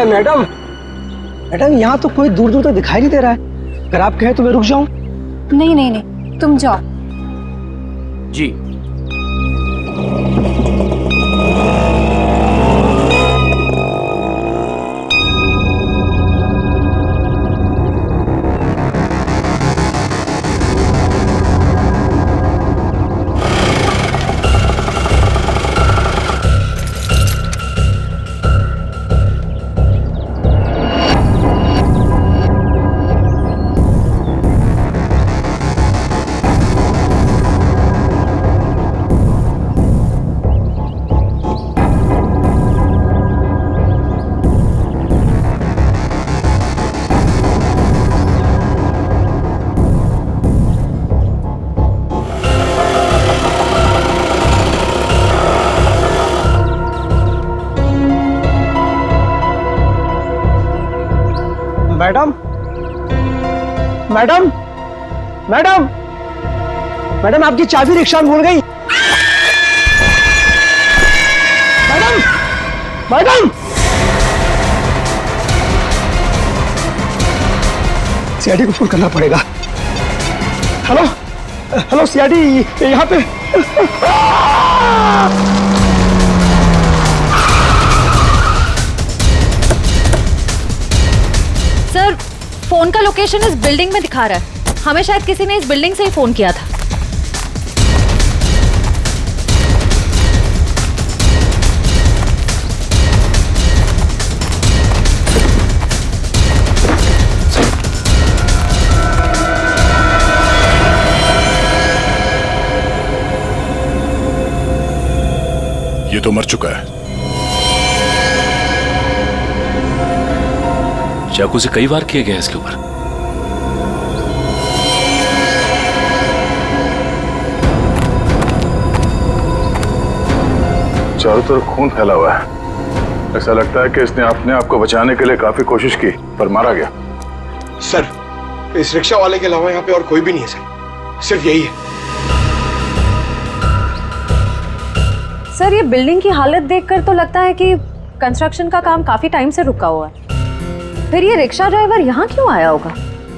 अरे madam, madam यहाँ तो कोई दूर दूर तक दिखाई नहीं दे रहा है। अगर आप कहें तो मैं रुक जाऊं? नहीं नहीं नहीं, तुम जाओ। जी। मैडम, मैडम, मैडम, मैडम आपकी चाबी रिक्शा में भूल गई। मैडम, मैडम, सीआईडी को फोन करना पड़ेगा। हेलो, हेलो सीआईडी, यहाँ पे। सर, फोन का लोकेशन इस बिल्डिंग में दिखा रहा है। हमें शायद किसी ने इस बिल्डिंग से ही फोन किया था। ये तो मर चुका है। चाकू से कई बार किया गया इसके ऊपर। चारों तरफ खून फैला हुआ है। ऐसा लगता है कि इसने अपने आप को बचाने के लिए काफी कोशिश की पर मारा गया। सर, इस रिक्शा वाले के अलावा यहाँ पे और कोई भी नहीं है सर, सिर्फ यही है। सर, ये बिल्डिंग की हालत देखकर तो लगता है कि कंस्ट्रक्शन का काम काफी टाइम से रुका हुआ है। फिर ये रिक्शा ड्राइवर यहाँ क्यों आया होगा?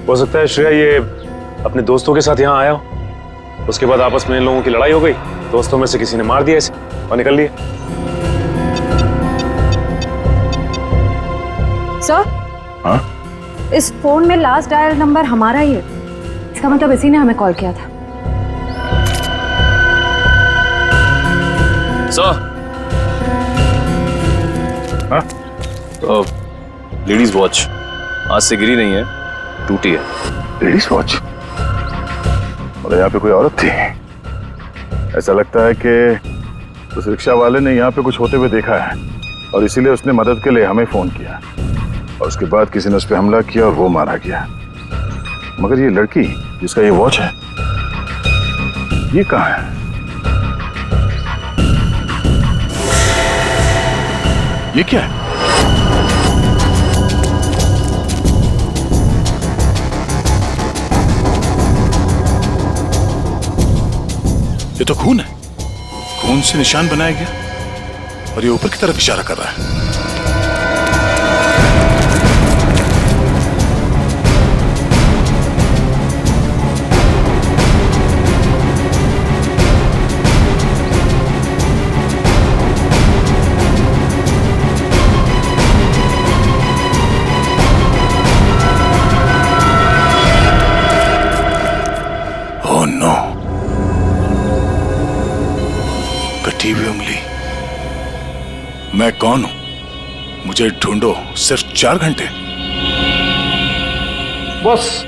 हो सकता है श्रेया ये अपने दोस्तों के साथ यहाँ आया हो। उसके बाद आपस में इन लोगों की लड़ाई हो गई, दोस्तों में से किसी ने मार दिया इसे और निकल लिए। सर, हाँ? इस फोन में लास्ट डायल नंबर हमारा ही है। इसका मतलब इसी ने हमें कॉल किया था। सर, हाँ? तो लेडीज वॉच आज से गिरी नहीं है, टूटी है। Ladies watch? और यहाँ पे कोई औरत थी। ऐसा लगता है कि उस रिक्शा वाले ने यहाँ पे कुछ होते हुए देखा है और इसीलिए उसने मदद के लिए हमें फोन किया और उसके बाद किसी ने उस पर हमला किया और वो मारा गया। मगर ये लड़की जिसका ये वॉच है, ये कहाँ है? ये क्या है? ये तो खून है। खून से निशान बनाया गया और ये ऊपर की तरफ इशारा कर रहा है। ओह नो, कटी हुई उंगली। मैं कौन हूं? मुझे ढूंढो सिर्फ 4 घंटे। बस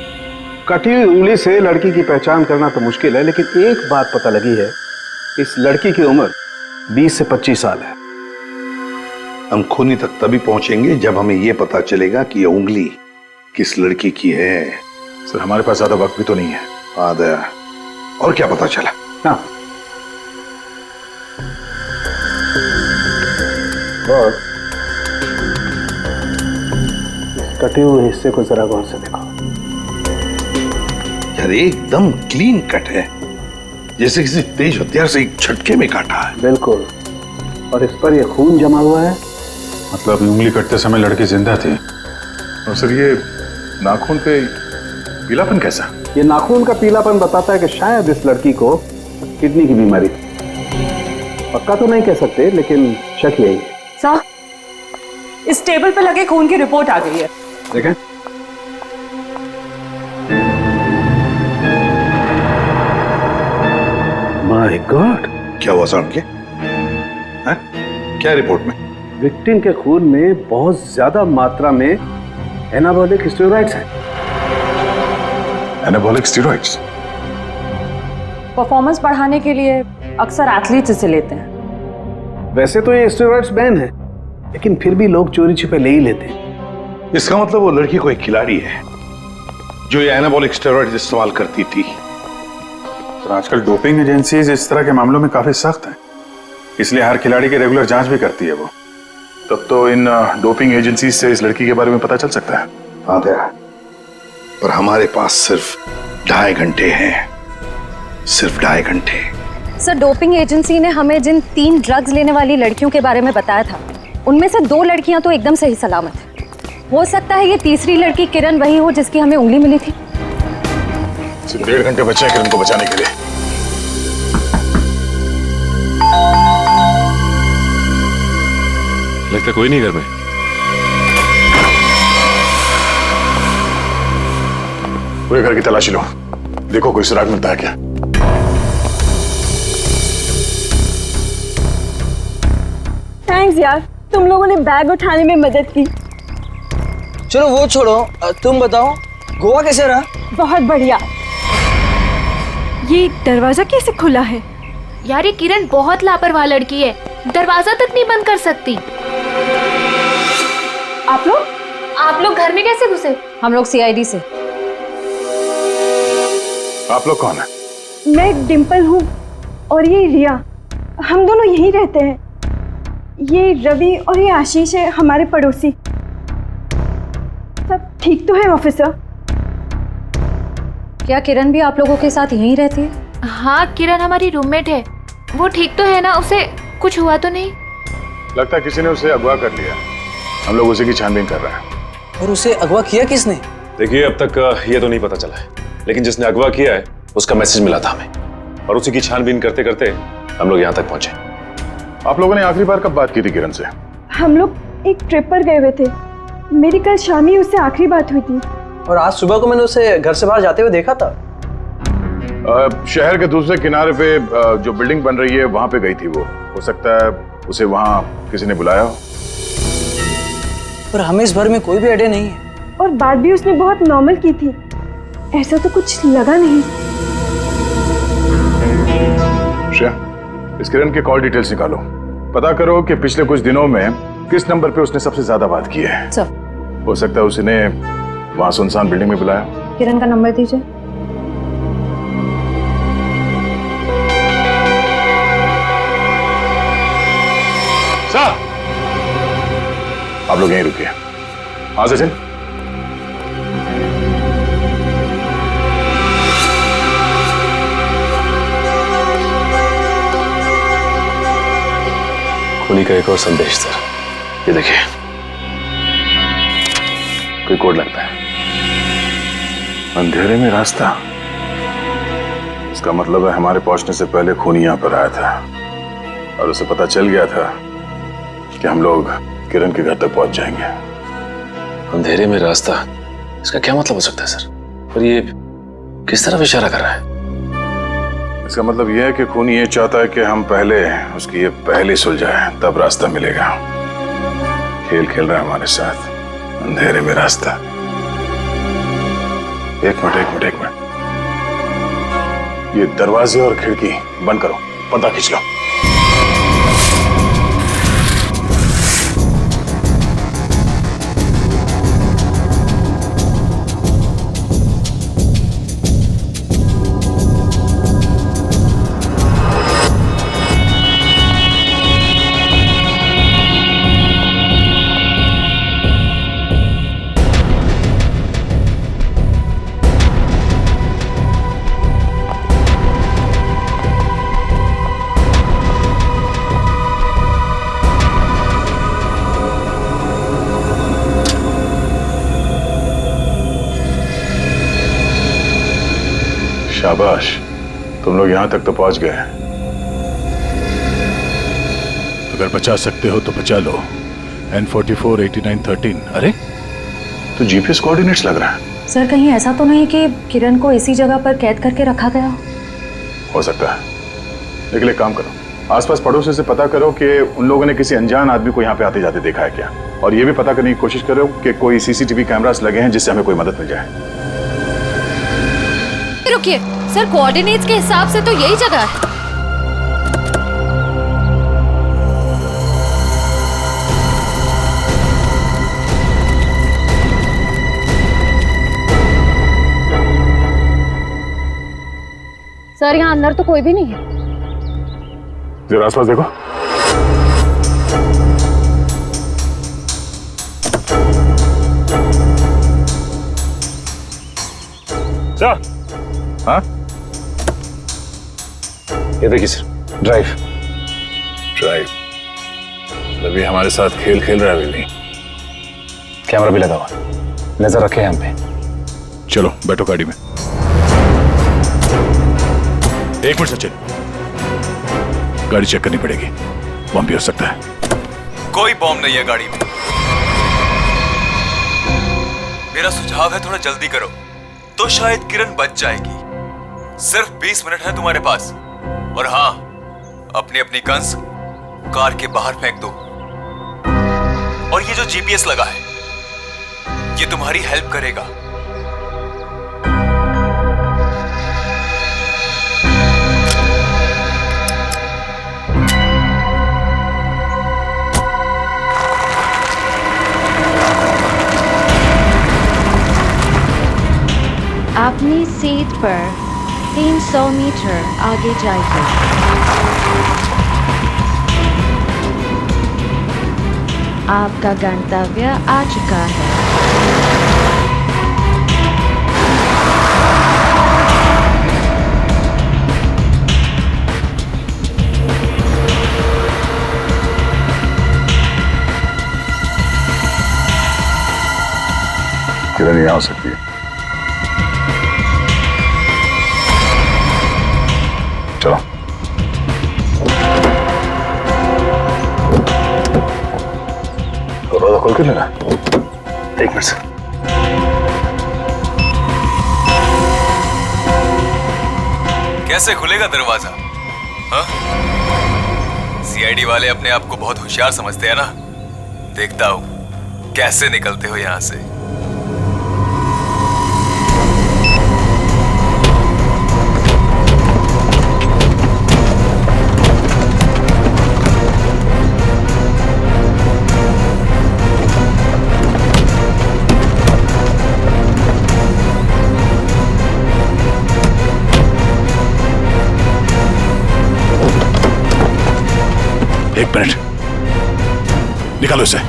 कटी हुई उंगली से लड़की की पहचान करना तो मुश्किल है, लेकिन एक बात पता लगी है, इस लड़की की उम्र 20 से 25 साल है। हम खूनी तक तभी पहुंचेंगे जब हमें यह पता चलेगा कि यह उंगली किस लड़की की है। सर, हमारे पास ज्यादा वक्त भी तो नहीं है। हाँ दया, और क्या पता चला? हाँ, और इस कटे हुए हिस्से को जरा गौर से देखो। यार एकदम क्लीन कट है, जैसे किसी तेज हथियार से एक झटके में काटा है। बिल्कुल, और इस पर ये खून जमा हुआ है मतलब उंगली कटते समय लड़की जिंदा थी। और सर ये नाखून पे पीलापन कैसा? ये नाखून का पीलापन बताता है कि शायद इस लड़की को किडनी की बीमारी थी। पक्का तो नहीं कह सकते, लेकिन शक यही है। सर, इस टेबल पे लगे खून की रिपोर्ट आ गई है। देखें। माय गॉड, क्या हुआ साहब के? क्या रिपोर्ट में? विक्टिम के खून में बहुत ज्यादा मात्रा में एनाबॉलिक स्टेरॉइड्स हैं। Anabolic steroids? परफॉर्मेंस बढ़ाने के लिए अक्सर एथलीट्स इसे लेते हैं। वैसे तो ये स्टेरॉइड्स बैन है, लेकिन फिर भी लोग चोरी छिपे ले ही लेते हैं। इसका मतलब वो लड़की कोई खिलाड़ी है जो ये एनाबॉलिक स्टेरॉइड इस्तेमाल करती थी। तो आजकल डोपिंग एजेंसीज इस तरह के मामलों में काफी सख्त हैं, इसलिए हर खिलाड़ी की रेगुलर जांच भी करती है वो। तब तो इन डोपिंग एजेंसीज से इस लड़की के बारे में पता चल सकता है। हाँ दया, पर हमारे पास सिर्फ 2.5 घंटे हैं, सिर्फ 2.5 घंटे। सर, डोपिंग एजेंसी ने हमें जिन 3 ड्रग्स लेने वाली लड़कियों के बारे में बताया था, उनमें से 2 लड़कियां तो एकदम सही सलामत है। हो सकता है ये तीसरी लड़की किरण वही हो जिसकी हमें उंगली मिली थी। सिर्फ 1.5 घंटे बचे हैं किरण को बचाने के लिए। लगता कोई नहीं घर में। पूरे घर की तलाशी लो, देखो कोई सुराग मिलता है क्या। थैंक्स यार, तुम लोगों ने बैग उठाने में मदद की। चलो वो छोड़ो, तुम बताओ गोवा कैसे रहा? बहुत बढ़िया। ये दरवाजा कैसे खुला है? यार ये किरण बहुत लापरवाह लड़की है, दरवाजा तक नहीं बंद कर सकती। आप लोग घर में कैसे घुसे? हम लोग सीआईडी से। आप लोग कौन है? मैं डिम्पल हूँ और ये रिया, हम दोनों यहीं रहते हैं। ये रवि और ये आशीष है हमारे पड़ोसी। सब ठीक तो है ऑफिसर? क्या किरण भी आप लोगों के साथ यहीं रहती है? हाँ, किरण हमारी रूममेट है। वो ठीक तो है ना? उसे कुछ हुआ तो नहीं? लगता है किसी ने उसे अगवा कर लिया। हम लोग उसी की छानबीन कर रहे हैं। और उसे अगवा किया किसने? देखिए अब तक ये तो नहीं पता चला है, लेकिन जिसने अगवा किया है उसका मैसेज मिला था हमें, और उसी की छानबीन करते करते हम लोग यहाँ तक पहुंचे। आप लोगों ने आखिरी बार कब बात की थी किरण से? हम लोग एक ट्रिप पर गए हुए थे। मेरी कल शाम ही उससे आखिरी बात हुई थी। और आज सुबह को मैंने उसे घर से बाहर जाते हुए देखा था। शहर के दूसरे किनारे पे जो बिल्डिंग बन रही है वहां पे गई थी वो। हो सकता है उसे वहां किसी ने बुलाया हो। पर हमें इस बारे में कोई भी आइडिया नहीं है। और बात भी उसने बहुत नॉर्मल की थी, ऐसा तो कुछ लगा नहीं। श्रेया, इस किरण के कॉल डिटेल्स निकालो, पता करो कि पिछले कुछ दिनों में किस नंबर पे उसने सबसे ज्यादा बात की है। सर, हो सकता है उसने वहां सुनसान बिल्डिंग में बुलाया। किरण का नंबर दीजिए। सर, आप लोग यहीं रुकिए। हाँ सचिन। खूनी का एक और संदेश सर, ये देखिए, कोई कोड लगता है। अंधेरे में रास्ता, इसका मतलब है हमारे पहुंचने से पहले खूनी यहां पर आया था और उसे पता चल गया था कि हम लोग किरण के घर तक पहुंच जाएंगे। अंधेरे में रास्ता, इसका क्या मतलब हो सकता है सर? और ये किस तरफ इशारा कर रहा है? इसका मतलब यह है कि खूनी ये चाहता है कि हम पहले उसकी ये पहली सुलझाए, तब रास्ता मिलेगा। खेल खेल रहा है हमारे साथ, अंधेरे में रास्ता। एक मिनट, ये दरवाजे और खिड़की बंद करो, पर्दा खींच लो। शाबाश, तुम लोग यहां तक तो पहुंच गए। अगर बचा सकते हो तो बचा लो। N44 8913। अरे तो जीपीएस कोऑर्डिनेट्स लग रहा है। सर कहीं ऐसा तो नहीं कि किरण को इसी जगह पर कैद करके रखा गया हो सकता है, लेकिन एक काम करो, आसपास पड़ोसी से पता करो कि उन लोगों ने किसी अनजान आदमी को यहाँ पे आते जाते देखा है क्या, और ये भी पता करने की कोशिश करो कि कोई सीसीटीवी कैमरास लगे हैं जिससे हमें कोई मदद मिल जाए। रुकिए सर, कोऑर्डिनेट्स के हिसाब से तो यही जगह है। सर यहाँ अंदर तो कोई भी नहीं है। जरा आसपास देखो। सर। हाँ, ये देखिए सर, ड्राइव। रवि हमारे साथ खेल खेल रहा है अभी भी। कैमरा भी लगा हुआ, नजर रखे हैं हम पे। चलो बैठो गाड़ी में। एक मिनट सचिन, गाड़ी चेक करनी पड़ेगी, बम भी हो सकता है। कोई बॉम्ब नहीं है गाड़ी में। मेरा सुझाव है थोड़ा जल्दी करो तो शायद किरण बच जाएगी। सिर्फ 20 मिनट है तुम्हारे पास। और हाँ, अपनी अपनी गन्स कार के बाहर फेंक दो। और ये जो जीपीएस लगा है, ये तुम्हारी हेल्प करेगा। अपनी सीट पर 300 मीटर आगे जाइए। आपका गंतव्य आ चुका है। किरण यहाँ हो सकती है। चलो दरवाजा खोल के लेना। एक मिनट से। कैसे खुलेगा दरवाजा? हाँ? सीआईडी वाले अपने आप को बहुत होशियार समझते हैं ना। देखता हूं कैसे निकलते हो यहां से। एक मिनट, निकालो इसे।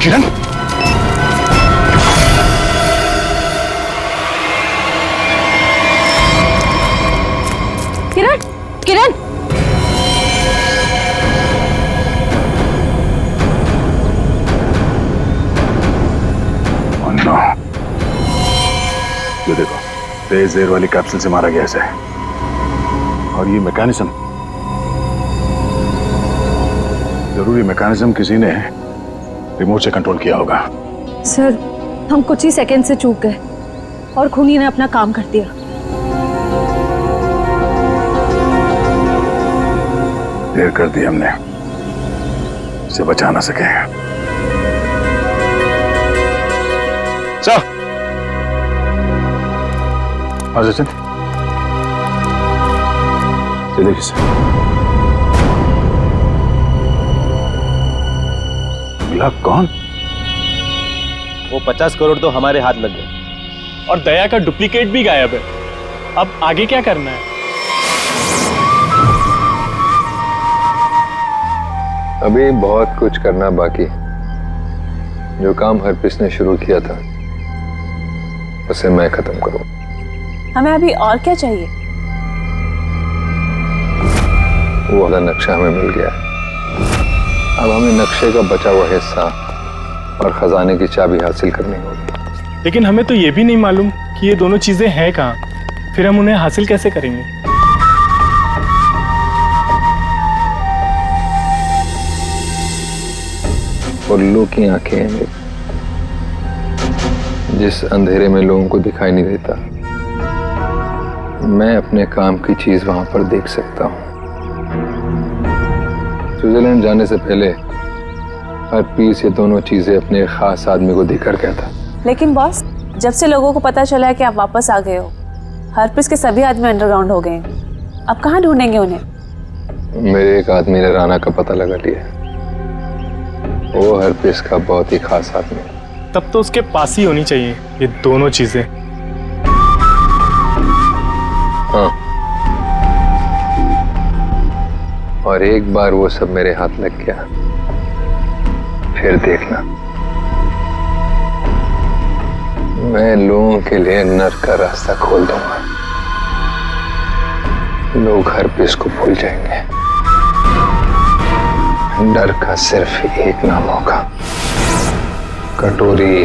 किरण, किरण, किरण, नो, ये देखो, तेज देर वाली कैप्सूल से मारा गया इसे। और ये मैकेनिज्म, जरूरी मैकेनिज्म किसी ने रिमोट से कंट्रोल किया होगा। सर हम कुछ ही सेकंड से चूक गए और खूनी ने अपना काम कर दिया। देर कर दी हमने, इसे बचा ना सके। सर, हाँ सचिन, ये देखिए सर, मिला कौन? वो 50 करोड़ तो हमारे हाथ लग गए और दया का डुप्लीकेट भी गायब है। अब आगे क्या करना है? अभी बहुत कुछ करना बाकी। जो काम हरप्रीत ने शुरू किया था उसे मैं खत्म करूं। हमें अभी और क्या चाहिए? वो वाला नक्शा हमें मिल गया है। अब हमें नक्शे का बचा हुआ हिस्सा और खजाने की चाबी हासिल करनी होगी। लेकिन हमें तो ये भी नहीं मालूम कि ये दोनों चीजें हैं कहाँ। फिर हम उन्हें हासिल कैसे करेंगे? उल्लू की आंखें हैं मेरी। जिस अंधेरे में लोगों को दिखाई नहीं देता, मैं अपने काम की चीज वहां पर देख सकता हूं। स्विट्जरलैंड जाने से पहले हरप्रीत ये दोनों चीजें अपने खास आदमी को देकर गया था। लेकिन बॉस, जब से लोगों को पता चला है कि आप वापस आ गए हो, हरप्रीत के सभी आदमी अंडरग्राउंड हो गए हैं। अब कहाँ ढूंढेंगे उन्हें? मेरे एक आदमी ने राना का पता लगा लिया। वो हरप्रीत का बहुत ही खास आदमी है। तब तो उसके पास ही होनी चाहिए ये दोनों चीजें। हाँ, और एक बार वो सब मेरे हाथ लग गया, फिर देखना मैं लोगों के लिए नर्क का रास्ता खोल दूंगा। लोग हरप्रीत को भूल जाएंगे। डर का सिर्फ एक नाम होगा, कटोरी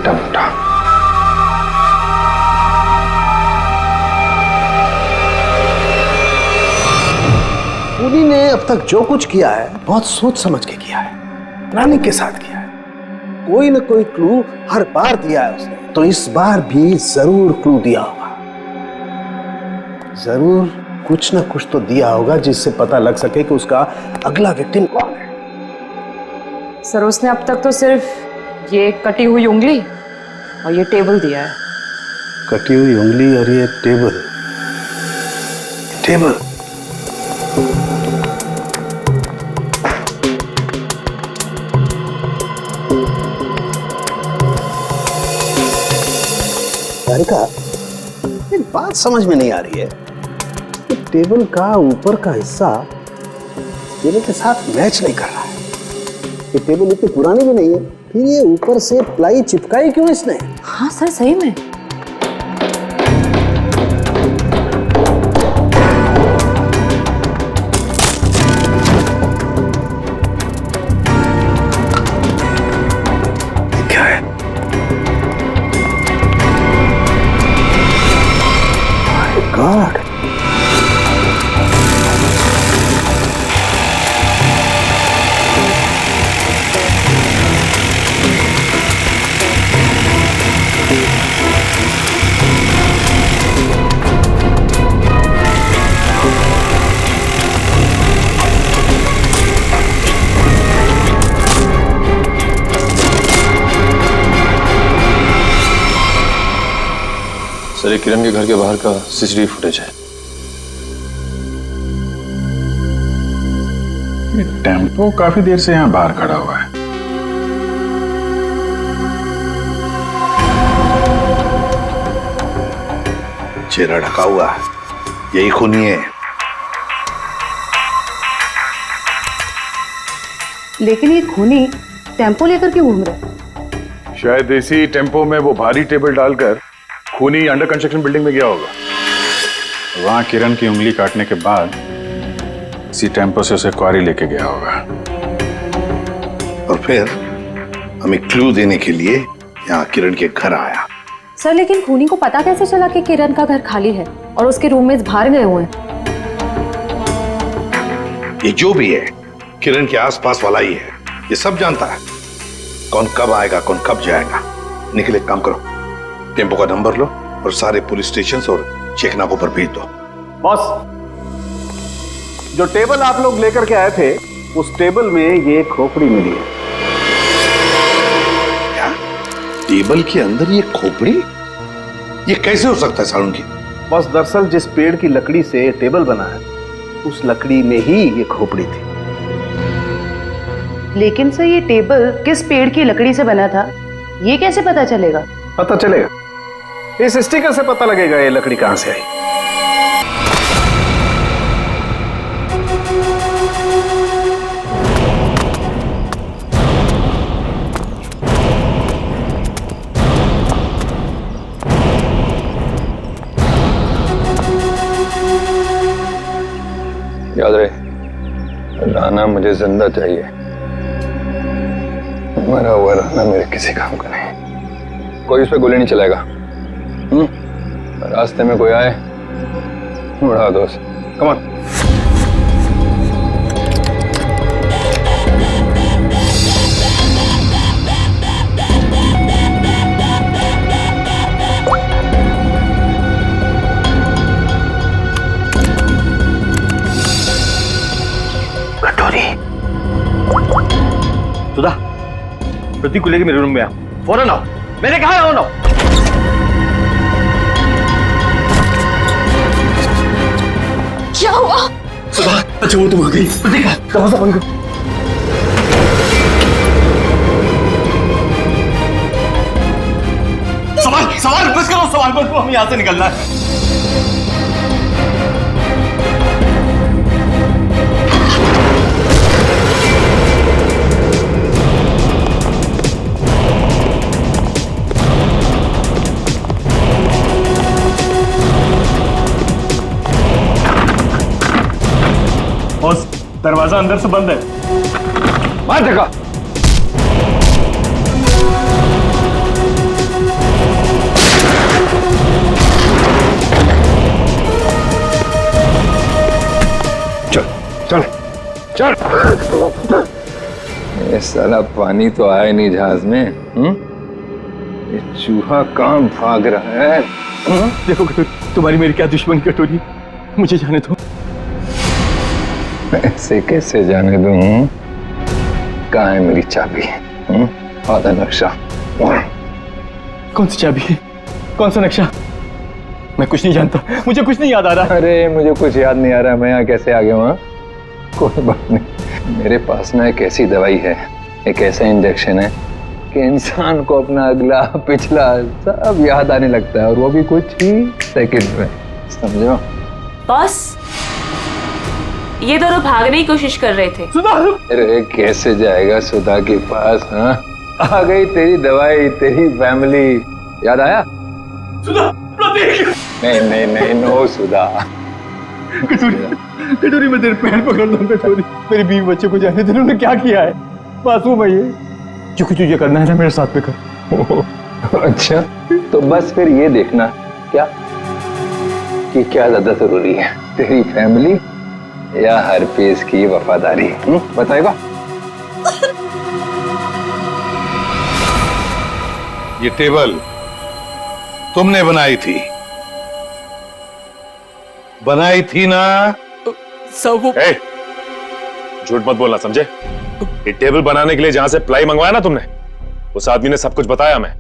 टमटा। खूनी ने अब तक जो कुछ किया है बहुत सोच समझ के किया है, रानी के साथ किया है। कोई न कोई क्लू हर बार दिया है उसने, तो इस बार भी जरूर क्लू दिया होगा। जरूर कुछ न कुछ तो दिया होगा जिससे पता लग सके कि उसका अगला विक्टिम कौन है। सर, उसने अब तक तो सिर्फ ये कटी हुई उंगली और ये टेबल दिया है। कटी हुई उंगली और ये टेबल। टेबल का एक बात समझ में नहीं आ रही है कि टेबल का ऊपर का हिस्सा टेबल के साथ मैच नहीं कर रहा है। ये टेबल इतनी पुरानी भी नहीं है, फिर ये ऊपर से प्लाई चिपकाई क्यों इसने? हाँ सर, सही में। क्या है? God. सर, ये किरण के घर के बाहर का सीसीटीवी फुटेज है। टेम्पो काफी देर से यहाँ बाहर खड़ा हुआ है। चेहरा ढका हुआ है, यही खूनी है। लेकिन ये खूनी टेम्पो लेकर क्यों घूम रहे? शायद इसी टेम्पो में वो भारी टेबल डालकर खूनी अंडर कंस्ट्रक्शन बिल्डिंग में गया होगा। वहां किरण की उंगली काटने के बाद इसी टेम्पो से उसे क्वारी लेके गया होगा। और फिर हमें क्लू देने के लिए यहाँ किरण के घर आया। सर, लेकिन खूनी को पता कैसे चला कि किरण का घर खाली है और उसके रूममेट्स बाहर गए हुए हैं? ये जो भी है किरण के आसपास वाला ही है, ये सब जानता है कौन कब आएगा, कौन कब जाएगा। निकल, एक काम करो, टेम्पो का नंबर लो और सारे पुलिस स्टेशन और चेकनाकों पर भेज दो। बॉस, जो टेबल आप लोग लेकर के आए थे, उस टेबल में ये खोपड़ी मिली है। क्या? टेबल के अंदर ये खोपड़ी? ये कैसे हो सकता है सारुण की? बॉस, दरअसल जिस पेड़ की लकड़ी से ये टेबल बना है उस लकड़ी में ही ये खोपड़ी थी। लेकिन सर ये टेबल किस पेड़ की लकड़ी से बना था ये कैसे पता चलेगा? पता चलेगा, इस स्टिकर से पता लगेगा ये लकड़ी कहां से आई। याद रहे, राना मुझे जिंदा चाहिए। मरा हुआ राना मेरे किसी काम का नहीं। कोई उस पर गोली नहीं चलाएगा। रास्ते में कोई आए उड़ा दो उसे। Come on. सुधा, प्रतीक को लेके मेरे रूम में आओ, फौरन आओ। मैंने कहा आओ ना। क्या हुआ? सुधा, अच्छा वो तुम आ गई। प्रतीक, दरवाजा बंद करो। सवाल बस करो, सवाल बस करो, हमें यहाँ से निकलना है। बॉस, दरवाजा अंदर से बंद है। मार देखा। चल चल चल। ये साला पानी तो आया नहीं जहाज में। ये चूहा कहाँ भाग रहा है? देखो कटोरी, तुम्हारी मेरी क्या दुश्मनी कटोरी, मुझे जाने दो। ऐसे कैसे जाने दूं? कहाँ है मेरी चाबी? आधा नक्शा। कौन सी चाबी है? कौन सा नक्शा? मैं कुछ नहीं जानता, मुझे कुछ नहीं याद आ रहा। अरे मुझे कुछ याद नहीं आ रहा, मैं यहाँ कैसे आ गया वहाँ? कोई बात नहीं, मेरे पास ना एक ऐसी दवाई है, एक ऐसा इंजेक्शन है कि इंसान को अपना अगला पिछला सब याद आने लगता है, और वो भी कुछ ही सेकंड में। समझो? बॉस, ये दोनों भागने की कोशिश कर रहे थे। अरे कैसे जाएगा सुधा के पास? हाँ, आ गई तेरी दवाई, तेरी फैमिली। याद आया? सुधा, प्रतीक। नहीं नहीं नहीं, नो सुधा। कटोरी मैं तेरे पैर पकड़ लूं कटोरी, मेरे बीवी बच्चे को जाने दे। उन्होंने क्या किया है? मासूम है ये। जो कुछ तुझे करना है ना मेरे साथ में कर। अच्छा, तो बस फिर ये देखना क्या कि क्या ज्यादा जरूरी है, तेरी फैमिली या हरपीस की वफादारी? बताएगा? ये टेबल तुमने बनाई थी ना? सब वो झूठ मत बोलना, समझे? ये टेबल बनाने के लिए जहां से प्लाई मंगवाया ना तुमने, उस आदमी ने सब कुछ बताया, मैं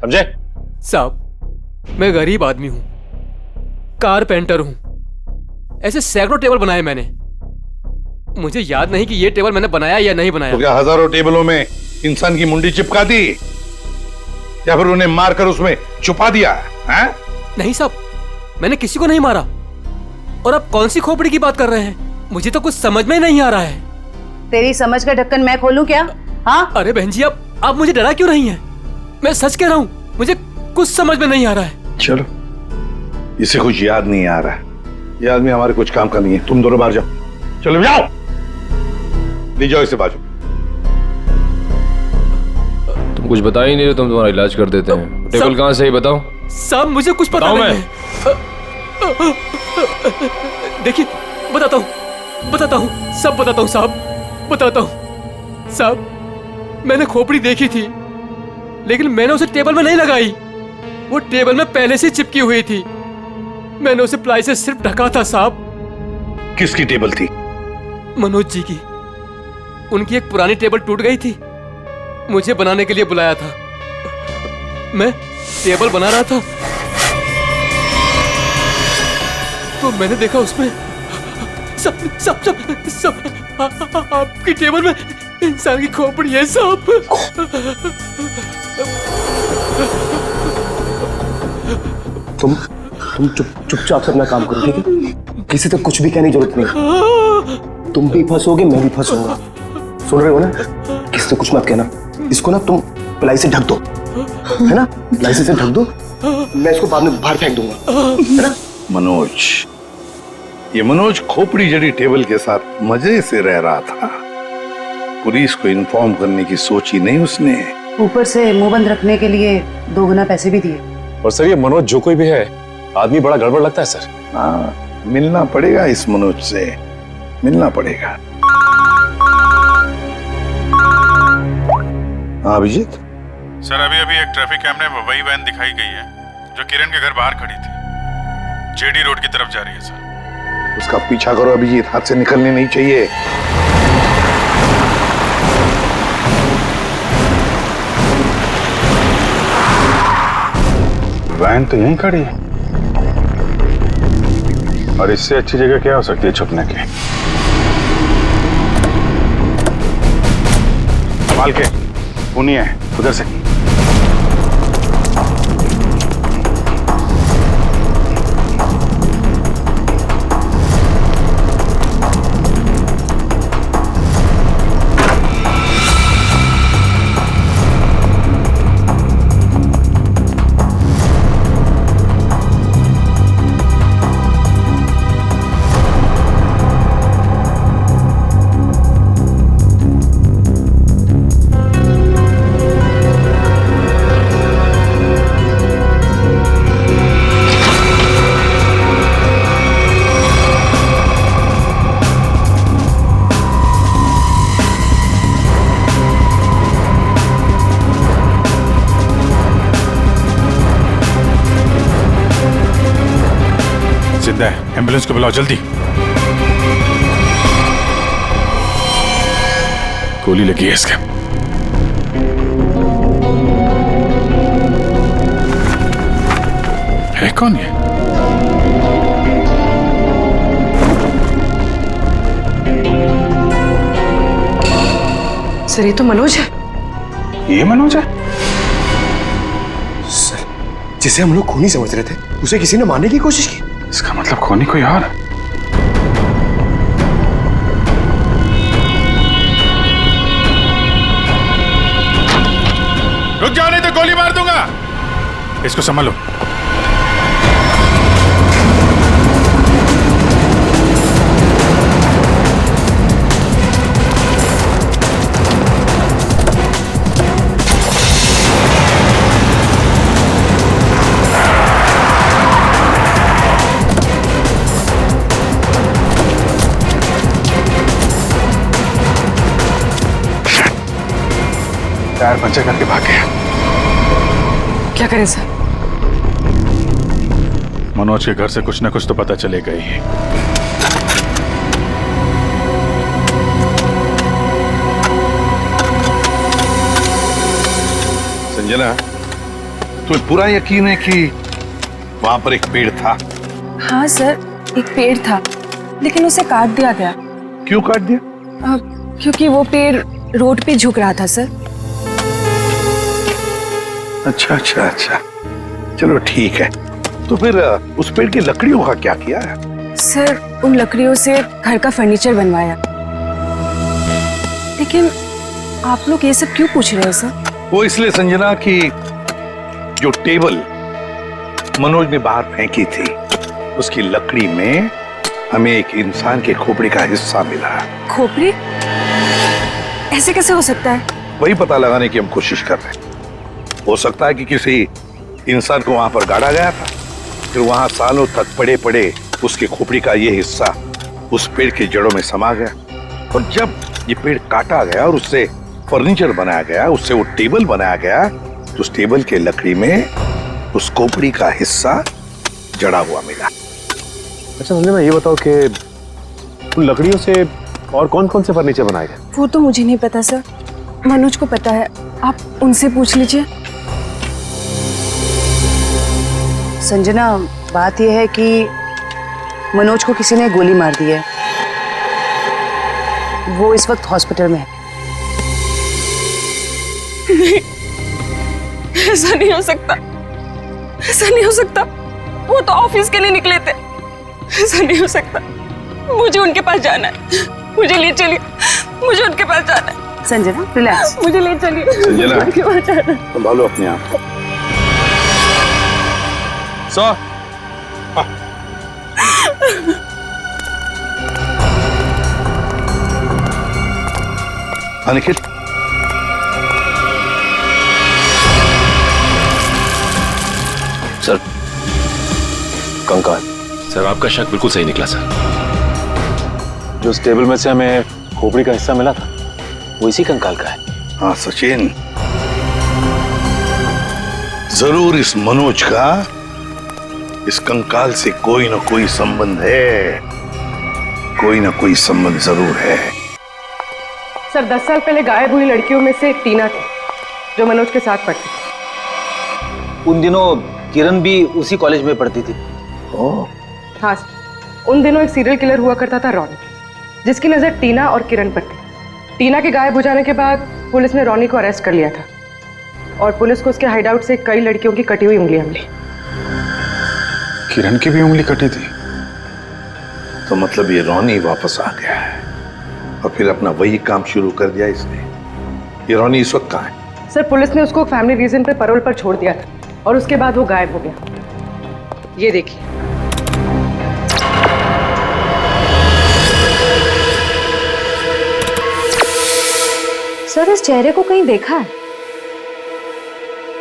समझे? साहब, मैं गरीब आदमी हूं, कारपेंटर हूं, ऐसे सैकड़ों टेबल बनाए मैंने। मुझे याद नहीं कि ये टेबल मैंने बनाया या नहीं बनाया। तो क्या हजारों टेबलों में इंसान की मुंडी चिपका दी या फिर उन्हें मारकर उसमें छुपा दिया है? नहीं साहब, मैंने किसी को नहीं मारा। और आप कौन सी खोपड़ी की बात कर रहे हैं? मुझे तो कुछ समझ में नहीं आ रहा है। तेरी समझ का ढक्कन मैं खोलूं क्या? हाँ? अरे बहन जी, आप मुझे डरा क्यों रही हैं? मैं सच कह रहा हूँ, मुझे कुछ समझ में नहीं आ रहा है। चलो, इसे कुछ याद नहीं आ रहा है। ये आदमी हमारे कुछ काम का नहीं है। तुम दोनों बाहर जाओ, चलो जाओ, ले जाओ इसे बाजू। तुम कुछ बता ही नहीं रहे, तुम तुम्हारा इलाज कर देते हैं। टेबल कहाँ से ही बताओ। साहब मुझे कुछ पता नहीं है। देखिए, बताता हूँ, सब बताता हूँ साहब, बताता हूँ। साहब, मैंने खोपड़ी देखी थी, लेकिन मैंने उसे टेबल में नहीं लगाई। वो टेबल में पहले से चिपकी हुई थी। मैंने उसे प्लाई से सिर्फ ढका था साहब। किसकी टेबल थी? मनोज जी की। उनकी एक पुरानी टेबल टूट गई थी, मुझे बनाने के लिए बुलाया था। मैं टेबल बना रहा था। वो मैंने देखा उसमें सब सब सब सब आपकी टेबल में इंसान की खोपड़ी है सब। तुम चुपचाप से अपना काम करो, ठीक है? किसी तक कुछ भी कहने की जरूरत नहीं। तुम भी फंसोगे, मैं भी फंसूंगा। सुन रहे हो ना? किसी से कुछ मत कहना। इसको ना तुम प्लाई से ढक दो, है ना? प्लाई से ढक दो, मैं इसको बाद में बाहर फेंक दूंगा, है ना? मनोज, ये मनोज खोपड़ी जड़ी टेबल के साथ मजे से रह रहा था। पुलिस को इन्फॉर्म करने की सोची नहीं उसने। ऊपर से मुंह बंद रखने के लिए 2 गुना पैसे भी दिए। और सर ये मनोज जो कोई भी है, आदमी बड़ा गड़बड़ लगता है सर। हाँ, मिलना पड़ेगा इस मनोज से, मिलना पड़ेगा। हाँ अभिजीत। सर अभी एक ट्रैफिक कैमरे में वही वैन दिखाई गई है जो किरण के घर बाहर खड़ी थी। जेडी रोड की तरफ जा रही है सर। उसका पीछा करो अभिजीत, हाथ से निकलनी नहीं चाहिए। वैन तो यहीं खड़ी है और इससे अच्छी जगह क्या हो सकती है छुपने की। संभाल के, पुनी है उधर से। एम्बुलेंस को बुलाओ जल्दी। गोली लगी है इसके। है कौन ये? सर ये तो मनोज है। ये मनोज है? सर, जिसे हम लोग खूनी समझ रहे थे, उसे किसी ने मारने की कोशिश की। इसका मतलब खूनी कोई और। रुक जाओ नहीं तो गोली मार दूंगा। इसको संभालो। टायर पंचर करके भाग गया। क्या करें सर? मनोज के घर से कुछ न कुछ तो पता चलेगा ही। संजना, तुम्हें पूरा यकीन है कि वहां पर एक पेड़ था? हाँ सर, एक पेड़ था, लेकिन उसे काट दिया गया। क्यों काट दिया? क्योंकि वो पेड़ रोड पे झुक रहा था सर। अच्छा अच्छा अच्छा, चलो ठीक है। तो फिर उस पेड़ की लकड़ियों का क्या किया है? सर उन लकड़ियों से घर का फर्नीचर बनवाया। लेकिन आप लोग ये सब क्यों पूछ रहे हैं सर? वो इसलिए संजना कि जो टेबल मनोज ने बाहर फेंकी थी, उसकी लकड़ी में हमें एक इंसान के खोपड़ी का हिस्सा मिला। खोपड़ी? ऐसे कैसे हो सकता है? वही पता लगाने की हम कोशिश कर रहे हैं। हो सकता है कि किसी इंसान को वहां पर गाड़ा गया था, फिर वहां सालों तक पड़े पड़े उसके खोपड़ी का ये हिस्सा उस पेड़ की जड़ों में समा गया, और जब ये पेड़ काटा गया और उससे फर्नीचर बनाया गया, उससे वो टेबल बनाया गया, तो उस टेबल के लकड़ी में उस खोपड़ी का हिस्सा जड़ा हुआ मिला। अच्छा संजय भाई, ये बताओ कि उन लकड़ियों से और कौन कौन से फर्नीचर बनाए गए? वो तो मुझे नहीं पता सर, मनोज को पता है, आप उनसे पूछ लीजिए। संजना, बात यह है कि मनोज को किसी ने गोली मार दी है। वो इस वक्त हॉस्पिटल में है। नहीं, ऐसा नहीं हो सकता, ऐसा नहीं हो सकता। वो तो ऑफिस के लिए निकले थे। ऐसा नहीं हो सकता। मुझे उनके पास जाना है। मुझे ले चलिए, मुझे उनके पास जाना है। संजना रिलैक्स, मुझे ले चलिए, संजना, उनके पास जाना है। संभालो अपने आप को। निखिल, सर कंकाल। सर आपका शक बिल्कुल सही निकला सर। जो उस टेबल में से हमें खोपड़ी का हिस्सा मिला था वो इसी कंकाल का है। हाँ सचिन, जरूर इस मनोज का इस कंकाल से कोई ना कोई संबंध है, कोई ना कोई संबंध जरूर है। सर 10 साल पहले गायब हुई लड़कियों में से टीना थी, जो मनोज के साथ पढ़ती थी। उन दिनों किरण भी उसी कॉलेज में पढ़ती थी। हाँ सर, उन दिनों एक सीरियल किलर हुआ करता था रॉनी, जिसकी नजर टीना और किरण पर थी। टीना के गायब हो जाने के बाद पुलिस ने रॉनी को अरेस्ट कर लिया था और पुलिस को उसके हाइडआउट से कई लड़कियों की कटी हुई उंगलियां मिली। किरण की भी उंगली कटी थी? तो मतलब ये रॉनी वापस आ गया है और फिर अपना वही काम शुरू कर दिया इसने। ये रॉनी इस वक्त कहाँ है? सर पुलिस ने उसको फैमिली रीजन पे पैरोल पर छोड़ दिया था और उसके बाद वो गायब हो गया। ये देखिए। सर इस चेहरे को कहीं देखा है,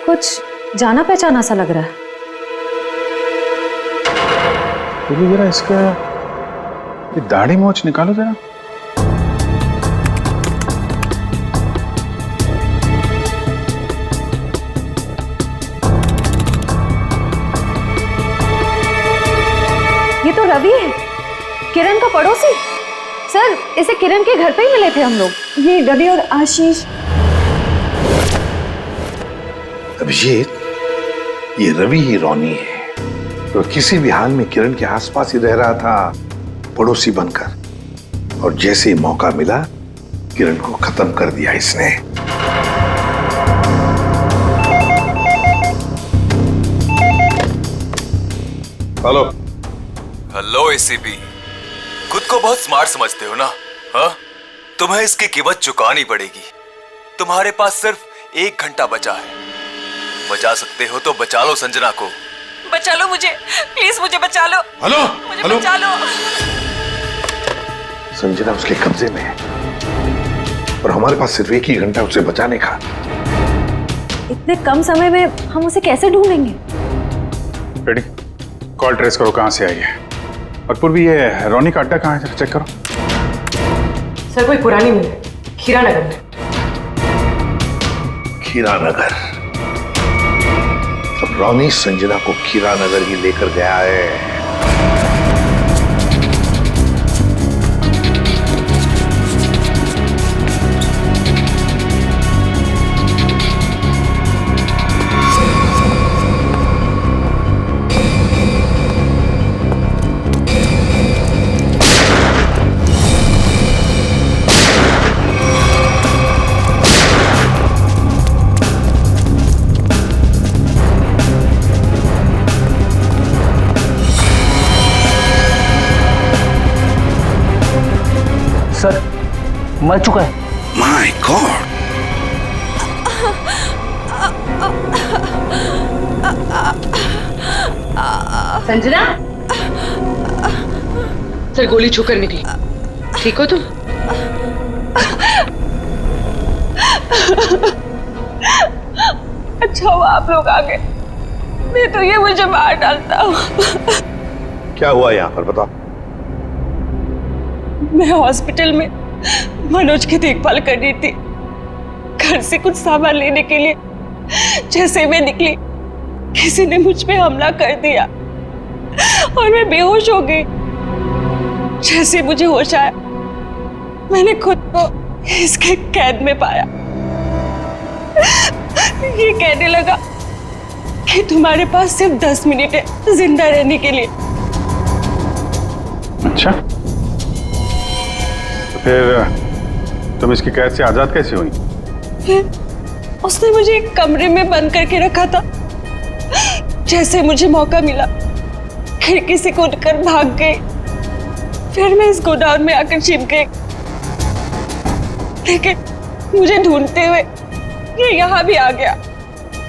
कुछ जाना पहचाना सा लग रहा है। बोलो जरा इसका ये दाढ़ी मोछ निकालो जरा। ये तो रवि है, किरण का पड़ोसी। सर इसे किरण के घर पे ही मिले थे हम लोग। ये रवि और आशीष। अभिजीत, ये रवि ही रॉनी है तो किसी भी हाल में किरण के आसपास ही रह रहा था, पड़ोसी बनकर। और जैसे ही मौका मिला किरण को खत्म कर दिया इसने। हेलो हेलो एसीपी, खुद को बहुत स्मार्ट समझते हो ना? हाँ, तुम्हें इसकी कीमत चुकानी पड़ेगी। तुम्हारे पास सिर्फ 1 घंटा बचा है। बचा सकते हो तो बचा लो संजना को। बचा लो मुझे, प्लीज मुझे बचा लो। हेलो मुझे हेलो, बचा लो। संजना उसके कब्जे में है और हमारे पास सिर्फ 1 ही घंटा उसे बचाने का। इतने कम समय में हम उसे कैसे ढूंढेंगे? रेडी, कॉल ट्रेस करो कहां से आई है। और पूर्वी ये रॉनी का अड्डा कहां है, चेक करो। सर कोई पुरानी मिल है, खीरा नगर में। खीरा नगर? अब रॉनी संजना को खीरा नगर ही लेकर गया है। सर मर चुका है। My God! संजना, सर गोली छूकर निकली। ठीक हो तुम? अच्छा हुआ आप लोग आ गए, नहीं तो ये मुझे मार डालता। क्या हुआ यहाँ पर, बताओ। मैं हॉस्पिटल में मनोज की देखभाल कर रही थी। घर से कुछ सामान लेने के लिए जैसे मैं निकली, किसी ने मुझ पे हमला कर दिया और मैं बेहोश हो गई। जैसे मुझे होश आया, मैंने खुद को इसके कैद में पाया। ये कहने लगा कि तुम्हारे पास सिर्फ 10 मिनट है जिंदा रहने के लिए। अच्छा, तो फिर तुम इसकी कैद से आजाद कैसे हुई? फिर उसने मुझे एक कमरे में बंद करके रखा था। जैसे मुझे मौका मिला खिड़की से कूदकर भाग गई। फिर मैं इस गोडाउन में आकर छिप गई, लेकिन मुझे ढूंढते हुए ये यहाँ भी आ गया।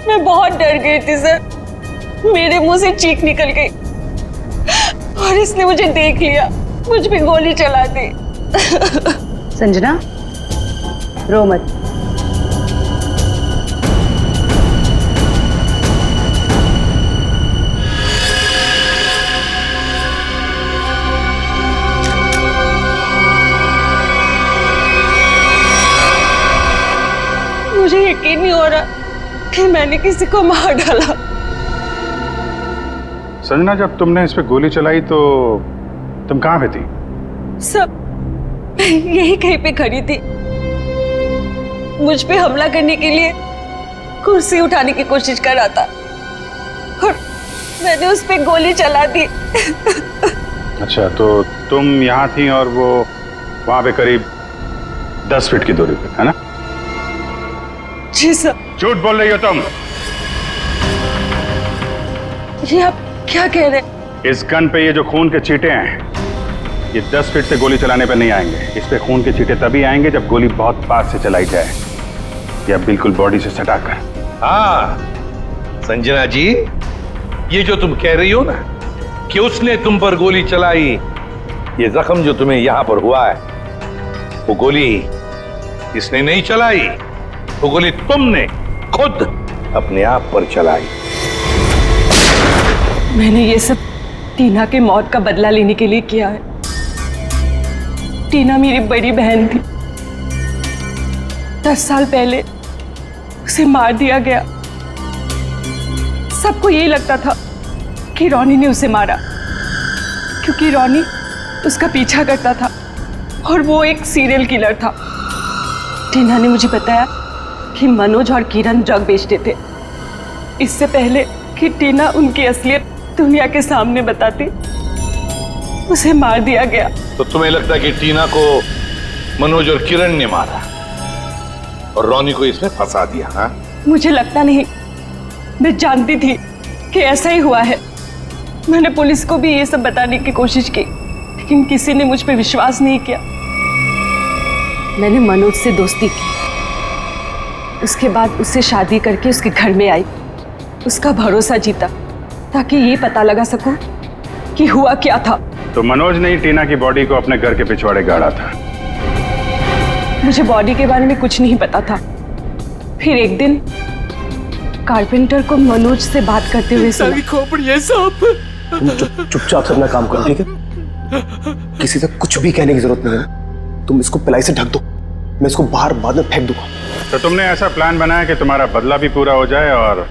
मैं बहुत डर गई थी सर, मेरे मुंह से चीख निकल गई और इसने मुझे देख लिया, मुझ पे गोली चला दी। संजना, रो मत। मुझे यकीन नहीं हो रहा कि मैंने किसी को मार डाला। संजना, जब तुमने इस पे गोली चलाई तो तुम कहाँ पे थी? सब यही कहीं पे खड़ी थी। मुझ पे हमला करने के लिए कुर्सी उठाने की कोशिश कर रहा था और मैंने उस पे गोली चला दी। अच्छा, तो तुम यहाँ थी और वो वहां पे करीब 10 फीट की दूरी पे, है ना? जी सर। झूठ बोल रही हो तुम। ये आप क्या कह रहे हैं? इस गन पे ये जो खून के छींटे हैं, ये 10 फीट से गोली चलाने पे नहीं आएंगे। इस पे खून के छींटे तभी आएंगे जब गोली बहुत पास से चलाई जाए या बिल्कुल बॉडी से सटाकर। हाँ संजना जी, ये जो तुम कह रही हो ना कि उसने तुम पर गोली चलाई, ये जख्म जो तुम्हें यहां पर हुआ है, वो गोली इसने नहीं चलाई, वो गोली तुमने खुद अपने आप पर चलाई। मैंने ये सब टीना के मौत का बदला लेने के लिए किया है। टीना मेरी बड़ी बहन थी। 10 साल पहले उसे मार दिया गया। सबको यही लगता था कि रोनी ने उसे मारा, क्योंकि रोनी उसका पीछा करता था और वो एक सीरियल किलर था। टीना ने मुझे बताया कि मनोज और किरण ड्रग बेचते थे। इससे पहले कि टीना उनकी असलियत दुनिया के सामने बताती, उसे मार दिया गया। तो तुम्हें लगता है कि टीना को मनोज और किरण ने मारा और रोनी को इसमें फंसा दिया? हाँ, मुझे लगता नहीं, मैं जानती थी कि ऐसा ही हुआ है। मैंने पुलिस को भी ये सब बताने की कोशिश की, लेकिन किसी ने मुझ पर विश्वास नहीं किया। मैंने मनोज से दोस्ती की, उसके बाद उससे शादी करके उसके घर में आई, उसका भरोसा जीता ताकि ये पता लगा सकूं कि हुआ क्या था। तो मनोज ने ही टीना की बॉडी को अपने घर के पिछवाड़े गाड़ा था। मुझे बॉडी के बारे में कुछ नहीं पता था। फिर एक दिन कारपेंटर को मनोज से बात करते हुए सुना। खोपड़ी है साहब। तुम चुपचाप से अपना काम करो, ठीक है? किसी से कुछ भी कहने की जरूरत नहीं है। तुम इसको पिलाई से ढक दो, मैं इसको बाहर बाद में फेंक दूंगा। तो तुमने ऐसा प्लान बनाया कि तुम्हारा बदला भी पूरा हो जाए और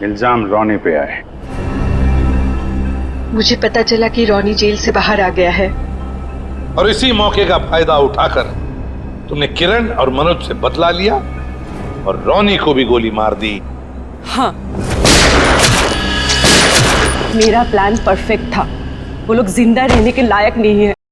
इल्जाम रोनी पे आए। मुझे पता चला कि रोनी जेल से बाहर आ गया है और इसी मौके का फायदा उठाकर तुमने किरण और मनोज से बदला लिया और रोनी को भी गोली मार दी। हाँ, मेरा प्लान परफेक्ट था। वो लोग जिंदा रहने के लायक नहीं है।